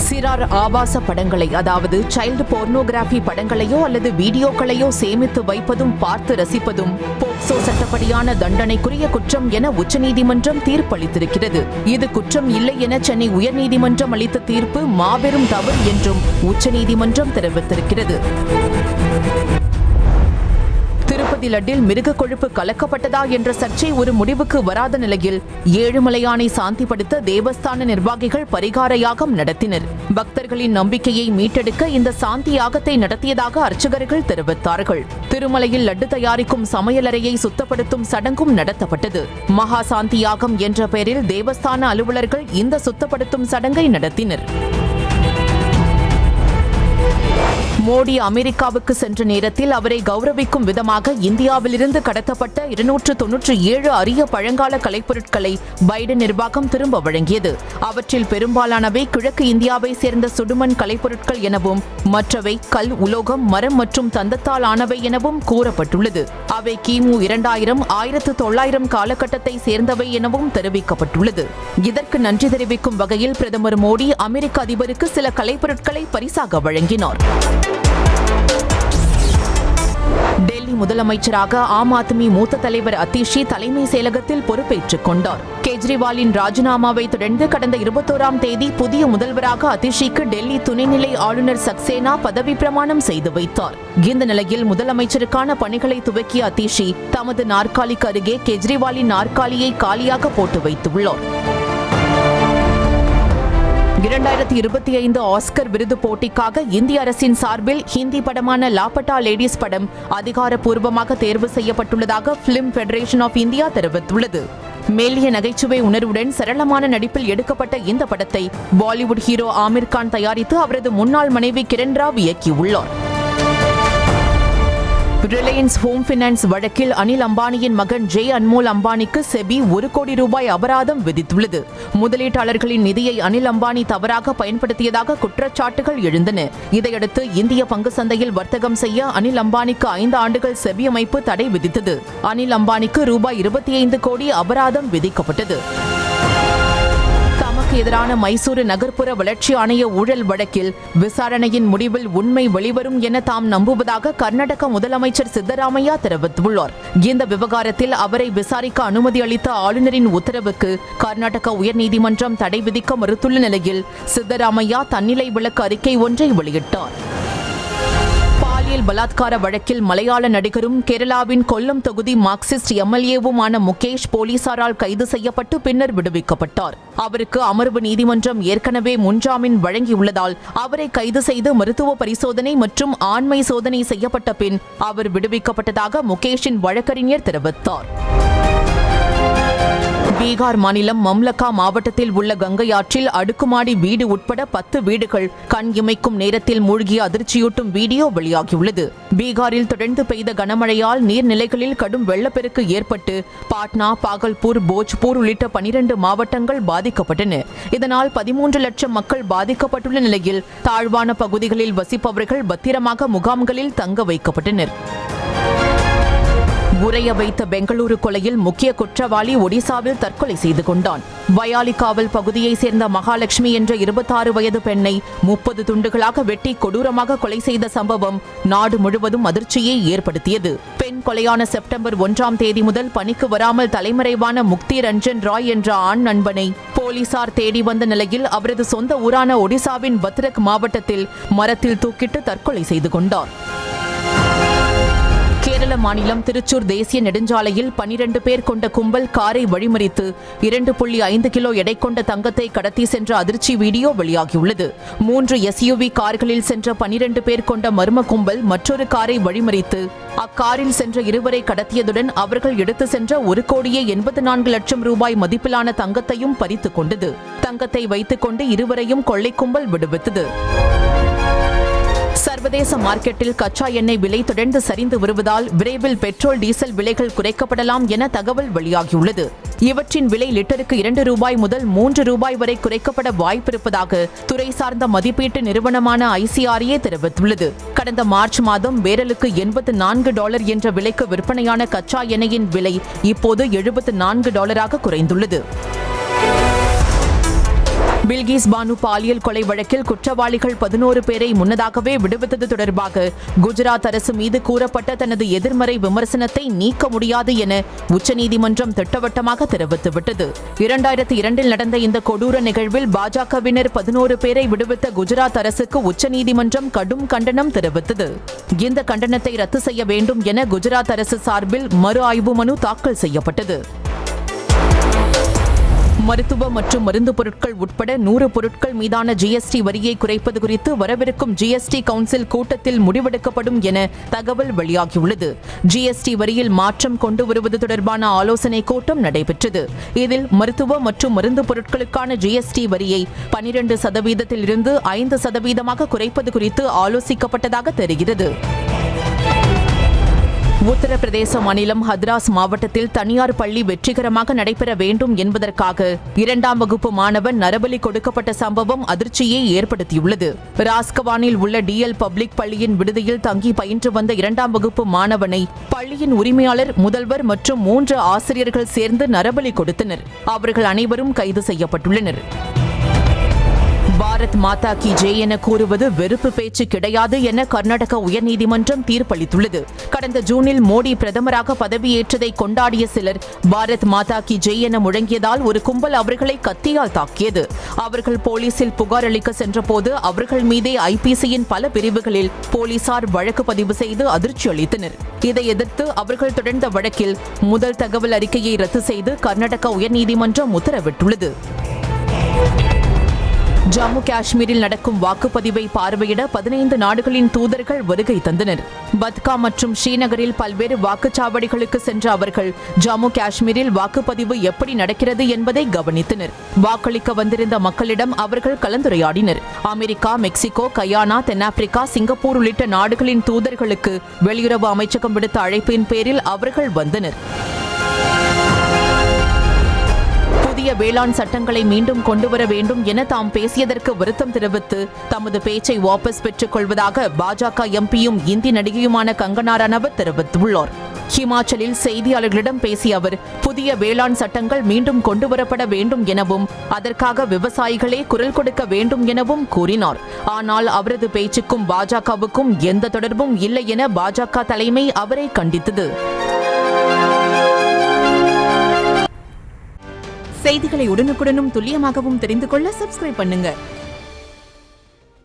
சிறார் ஆபாச படங்களை, அதாவது சைல்டு போர்னோகிராஃபி படங்களையோ அல்லது வீடியோக்களையோ சேமித்து வைப்பதும் பார்த்து ரசிப்பதும் போக்சோ சட்டப்படியான தண்டனைக்குரிய குற்றம் என உச்சநீதிமன்றம் தீர்ப்பளித்திருக்கிறது. இது குற்றம் இல்லை என சென்னை உயர்நீதிமன்றம் அளித்த தீர்ப்பு மாபெரும் தவறு என்றும் உச்சநீதிமன்றம் தெரிவித்திருக்கிறது. திருப்பதி லட்டில் மிருக கொழுப்பு கலக்கப்பட்டதா என்ற சர்ச்சை ஒரு முடிவுக்கு வராத நிலையில் ஏழுமலையானை சாந்திப்படுத்த தேவஸ்தான நிர்வாகிகள் பரிகார யாகம் நடத்தினர். பக்தர்களின் நம்பிக்கையை மீட்டெடுக்க இந்த சாந்தி யாகத்தை நடத்தியதாக அர்ச்சகர்கள் தெரிவித்தார்கள். திருமலையில் லட்டு தயாரிக்கும் சமையலறையை சுத்தப்படுத்தும் சடங்கும் நடத்தப்பட்டது. மகா சாந்தி யாகம் என்ற பெயரில் தேவஸ்தான அலுவலர்கள் இந்த சுத்தப்படுத்தும் சடங்கை நடத்தினர். மோடி அமெரிக்காவுக்கு சென்ற நேரத்தில் அவரை கௌரவிக்கும் விதமாக இந்தியாவிலிருந்து கடத்தப்பட்ட 297 அரிய பழங்கால கலைப்பொருட்களை பைடன் நிர்வாகம் திரும்ப வழங்கியது. அவற்றில் பெரும்பாலானவை கிழக்கு இந்தியாவை சேர்ந்த சுடுமண் கலைப்பொருட்கள் எனவும் மற்றவை கல், உலோகம், மரம் மற்றும் தந்தத்தால் ஆனவை எனவும் கூறப்பட்டுள்ளது. அவை கிமு 2000, 1900 காலகட்டத்தை சேர்ந்தவை எனவும் தெரிவிக்கப்பட்டுள்ளது. இதற்கு நன்றி தெரிவிக்கும் வகையில் பிரதமர் மோடி அமெரிக்க அதிபருக்கு சில கலைப்பொருட்களை பரிசாக வழங்கினார். டெல்லி முதலமைச்சராக ஆம் ஆத்மி மூத்த தலைவர் அதிஷி தலைமை செயலகத்தில் பொறுப்பேற்றுக் கொண்டார். கெஜ்ரிவாலின் ராஜினாமாவை தொடர்ந்து கடந்த 21ஆம் தேதி புதிய முதல்வராக அதிஷிக்கு டெல்லி துணைநிலை ஆளுநர் சக்சேனா பதவி பிரமாணம் செய்து வைத்தார். இந்த நிலையில் முதலமைச்சருக்கான பணிகளை துவக்கிய அதிஷி தமது நாற்காலிக்கு அருகே கெஜ்ரிவாலின் நாற்காலியை காலியாக போட்டு வைத்துள்ளார். 2025 ஆஸ்கர் விருது போட்டிக்காக இந்திய அரசின் சார்பில் ஹிந்தி படமான லாபட்டா லேடிஸ் படம் அதிகாரப்பூர்வமாக தேர்வு செய்யப்பட்டுள்ளதாக பிலிம் ஃபெடரேஷன் ஆஃப் இந்தியா தெரிவித்துள்ளது. மெல்லிய நகைச்சுவை உணர்வுடன் சரளமான நடிப்பில் எடுக்கப்பட்ட இந்த படத்தை பாலிவுட் ஹீரோ ஆமிர் கான் தயாரித்து அவரது முன்னாள் மனைவி கிரண் ராவ் இயக்கியுள்ளார். ரிலையன்ஸ் ஹோம் பினான்ஸ் வழக்கில் அனில் அம்பானியின் மகன் ஜெய் அன்மோல் அம்பானிக்கு செபி 1 கோடி ரூபாய் அபராதம் விதித்துள்ளது. முதலீட்டாளர்களின் நிதியை அனில் அம்பானி தவறாக பயன்படுத்தியதாக குற்றச்சாட்டுகள் எழுந்தன. இதையடுத்து இந்திய பங்கு சந்தையில் வர்த்தகம் செய்ய அனில் அம்பானிக்கு 5 ஆண்டுகள் செபி அமைப்பு தடை விதித்தது. அனில் அம்பானிக்கு ரூபாய் 25 கோடி அபராதம் விதிக்கப்பட்டது. எதிரான மைசூரு நகர்ப்புற வளர்ச்சி ஆணைய ஊழல் வழக்கில் விசாரணையின் முடிவில் உண்மை வெளிவரும் என தாம் நம்புவதாக கர்நாடக முதலமைச்சர் சித்தராமையா தெரிவித்துள்ளார். இந்த விவகாரத்தில் அவரை விசாரிக்க அனுமதி அளித்த ஆளுநரின் உத்தரவுக்கு கர்நாடக உயர்நீதிமன்றம் தடை விதிக்க மறுத்துள்ள நிலையில் சித்தராமையா தன்னிலை விளக்க அறிக்கை ஒன்றை வெளியிட்டார். பலாத்கார வழக்கில் மலையாள நடிகரும் கேரளாவின் கொல்லம் தொகுதி மார்க்சிஸ்ட் எம்எல்ஏவுமான முகேஷ் போலீசாரால் கைது செய்யப்பட்டு பின்னர் விடுவிக்கப்பட்டார். அவருக்கு அமர்வு நீதிமன்றம் ஏற்கனவே முன்ஜாமீன் வழங்கியுள்ளதால் அவரை கைது செய்து மருத்துவ பரிசோதனை மற்றும் ஆண்மை சோதனை செய்யப்பட்ட பின் அவர் விடுவிக்கப்பட்டதாக முகேஷின் வழக்கறிஞர் தெரிவித்தார். பீகார் மாநிலம் மம்லக்கா மாவட்டத்தில் உள்ள கங்கை ஆற்றில் அடுக்குமாடி வீடு உட்பட 10 வீடுகள் கண் இமைக்கும் நேரத்தில் மூழ்கிய அதிர்ச்சியூட்டும் வீடியோ வெளியாகியுள்ளது. பீகாரில் தொடர்ந்து பெய்த கனமழையால் நீர்நிலைகளில் கடும் வெள்ளப்பெருக்கு ஏற்பட்டு பாட்னா, பாகல்பூர், போஜ்பூர் உள்ளிட்ட 12 மாவட்டங்கள் பாதிக்கப்பட்டன. இதனால் 13 லட்சம் மக்கள் பாதிக்கப்பட்டுள்ள நிலையில் தாழ்வான பகுதிகளில் வசிப்பவர்கள் பத்திரமாக முகாம்களில் தங்க வைக்கப்பட்டனர். உறைய வைத்த பெங்களூரு கொலையில் முக்கிய குற்றவாளி ஒடிசாவில் தற்கொலை செய்து கொண்டான். வயாலிகாவல் பகுதியைச் சேர்ந்த மகாலட்சுமி என்ற 26 வயது பெண்ணை 30 துண்டுகளாக வெட்டி கொடூரமாக கொலை செய்த சம்பவம் நாடு முழுவதும் அதிர்ச்சியை ஏற்படுத்தியது. பெண் கொலையான செப்டம்பர் 1ஆம் தேதி முதல் பணிக்கு வராமல் தலைமறைவான முக்தி ரஞ்சன் ராய் என்ற ஆண் நண்பனை போலீசார் தேடி வந்த நிலையில் அவரது சொந்த ஊரான ஒடிசாவின் பத்ரக் மாவட்டத்தில் மரத்தில் தூக்கிட்டு தற்கொலை செய்து கொண்டார். கேரள மாநிலம் திருச்சூர் தேசிய நெடுஞ்சாலையில் 12 பேர் கொண்ட கும்பல் காரை வழிமறித்து 2.5 கிலோ எடை கொண்ட தங்கத்தை கடத்தி சென்ற அதிர்ச்சி வீடியோ வெளியாகியுள்ளது. 3 SUV கார்களில் சென்ற 12 பேர் கொண்ட மர்ம கும்பல் மற்றொரு காரை வழிமறித்து அக்காரில் சென்ற இருவரை கடத்தியதுடன் அவர்கள் எடுத்து சென்ற 1,84 லட்சம் ரூபாய் மதிப்பிலான தங்கத்தையும் பறித்துக் கொண்டது. தங்கத்தை வைத்துக் கொண்டு இருவரையும் கொள்ளை கும்பல் விடுவித்தது. சர்வதேச மார்க்கெட்டில் கச்சா எண்ணெய் விலை தொடர்ந்து சரிந்து வருவதால் விரைவில் பெட்ரோல், டீசல் விலைகள் குறைக்கப்படலாம் என தகவல் வெளியாகியுள்ளது. இவற்றின் விலை லிட்டருக்கு 2 ரூபாய் முதல் 3 ரூபாய் வரை குறைக்கப்பட வாய்ப்பிருப்பதாக துறை சார்ந்த மதிப்பீட்டு நிறுவனமான ICRA தெரிவித்துள்ளது. கடந்த மார்ச் மாதம் பேரலுக்கு $84 என்ற விலைக்கு விற்பனையான கச்சா எண்ணெயின் விலை இப்போது $74 குறைந்துள்ளது. பில்கிஸ் பானு பாலியல் கொலை வழக்கில் குற்றவாளிகள் 11 பேரை முன்னதாகவே விடுவித்தது தொடர்பாக குஜராத் அரசு மீது கூறப்பட்ட தனது எதிர்மறை விமர்சனத்தை நீக்க முடியாது என உச்சநீதிமன்றம் திட்டவட்டமாக தெரிவித்துவிட்டது. 2002 நடந்த இந்த கொடூர நிகழ்வில் பாஜகவினர் 11 பேரை விடுவித்த குஜராத் அரசுக்கு உச்சநீதிமன்றம் கடும் கண்டனம் தெரிவித்தது. இந்த கண்டனத்தை ரத்து செய்ய வேண்டும் என குஜராத் அரசு சார்பில் மறு ஆய்வு மனு தாக்கல் செய்யப்பட்டது. மருத்துவ மற்றும் மருந்து பொருட்கள் உட்பட 100 பொருட்கள் மீதான ஜிஎஸ்டி வரியை குறைப்பது குறித்து வரவிருக்கும் ஜிஎஸ்டி கவுன்சில் கூட்டத்தில் முடிவெடுக்கப்படும் என தகவல் வெளியாகியுள்ளது. ஜிஎஸ்டி வரியில் மாற்றம் கொண்டு வருவது தொடர்பான ஆலோசனை கூட்டம் நடைபெற்றது. இதில் மருத்துவ மற்றும் மருந்து பொருட்களுக்கான ஜிஎஸ்டி வரியை 12% 5% குறைப்பது குறித்து ஆலோசிக்கப்பட்டதாக தெரிகிறது. உத்தரப்பிரதேச மாநிலம் ஹத்ராஸ் மாவட்டத்தில் தனியார் பள்ளி வெற்றிகரமாக நடைபெற வேண்டும் என்பதற்காக 2ஆம் வகுப்பு மாணவன் நரபலி கொடுக்கப்பட்ட சம்பவம் அதிர்ச்சியை ஏற்படுத்தியுள்ளது. ராஸ்கவானில் உள்ள டிஎல் பப்ளிக் பள்ளியின் விடுதியில் தங்கி பயின்று வந்த 2ஆம் வகுப்பு மாணவனை பள்ளியின் உரிமையாளர், முதல்வர் மற்றும் 3 ஆசிரியர்கள் சேர்ந்து நரபலி கொடுத்தனர். அவர்கள் அனைவரும் கைது செய்யப்பட்டுள்ளனர். பாரத் மாதா கி ஜெய் என கூறுவது வெறுப்பு பேச்சு கிடையாது என கர்நாடக உயர்நீதிமன்றம் தீர்ப்பளித்துள்ளது. கடந்த ஜூனில் மோடி பிரதமராக பதவியேற்றதை கொண்டாடிய சிலர் பாரத் மாதா கி ஜெய் என முழங்கியதால் ஒரு கும்பல் அவர்களை கத்தியால் தாக்கியது. அவர்கள் போலீசில் புகார் அளிக்க சென்றபோது அவர்கள் மீதே ஐபிசியின் பல பிரிவுகளில் போலீசார் வழக்கு பதிவு செய்து அதிர்ச்சி அளித்தனர். இதை எதிர்த்து அவர்கள் தொடர்ந்த வழக்கில் முதல் தகவல் அறிக்கையை ரத்து செய்து கர்நாடக உயர்நீதிமன்றம் உத்தரவிட்டுள்ளது. ஜம்மு காஷ்மீரில் நடக்கும் வாக்குப்பதிவை பார்வையிட 15 நாடுகளின் தூதர்கள் வருகை தந்தனர். பத்கா மற்றும் ஸ்ரீநகரில் பல்வேறு வாக்குச்சாவடிகளுக்கு சென்ற அவர்கள் ஜம்மு காஷ்மீரில் வாக்குப்பதிவு எப்படி நடக்கிறது என்பதை கவனித்தனர். வாக்களிக்க வந்திருந்த மக்களிடம் அவர்கள் கலந்துரையாடினர். அமெரிக்கா, மெக்சிகோ, கயானா, தென்னாப்பிரிக்கா, சிங்கப்பூர் உள்ளிட்ட நாடுகளின் தூதர்களுக்கு வெளியுறவு அமைச்சகம் விடுத்த அழைப்பின் பேரில் அவர்கள் வந்தனர். புதிய வேளாண் சட்டங்களை மீண்டும் கொண்டுவர வேண்டும் என தாம் பேசியதற்கு வருத்தம் தெரிவித்து தமது பேச்சை வாபஸ் பெற்றுக் கொள்வதாக பாஜக எம்பியும் இந்தி நடிகையுமான கங்கனா ரனவத் தெரிவித்துள்ளார். ஹிமாச்சலில் செய்தியாளர்களிடம் பேசிய அவர் புதிய வேளாண் சட்டங்கள் மீண்டும் கொண்டுவரப்பட வேண்டும் எனவும் அதற்காக விவசாயிகளே குரல் கொடுக்க வேண்டும் எனவும் கூறினார். ஆனால் அவரது பேச்சுக்கும் பாஜகவுக்கும் எந்த தொடர்பும் இல்லை என பாஜக தலைமை அவரை கண்டித்தது. செய்திகளை உடனுக்குடனும் துல்லியமாகவும் தெரிந்து கொள்ள சப்ஸ்கிரைப் பண்ணுங்க.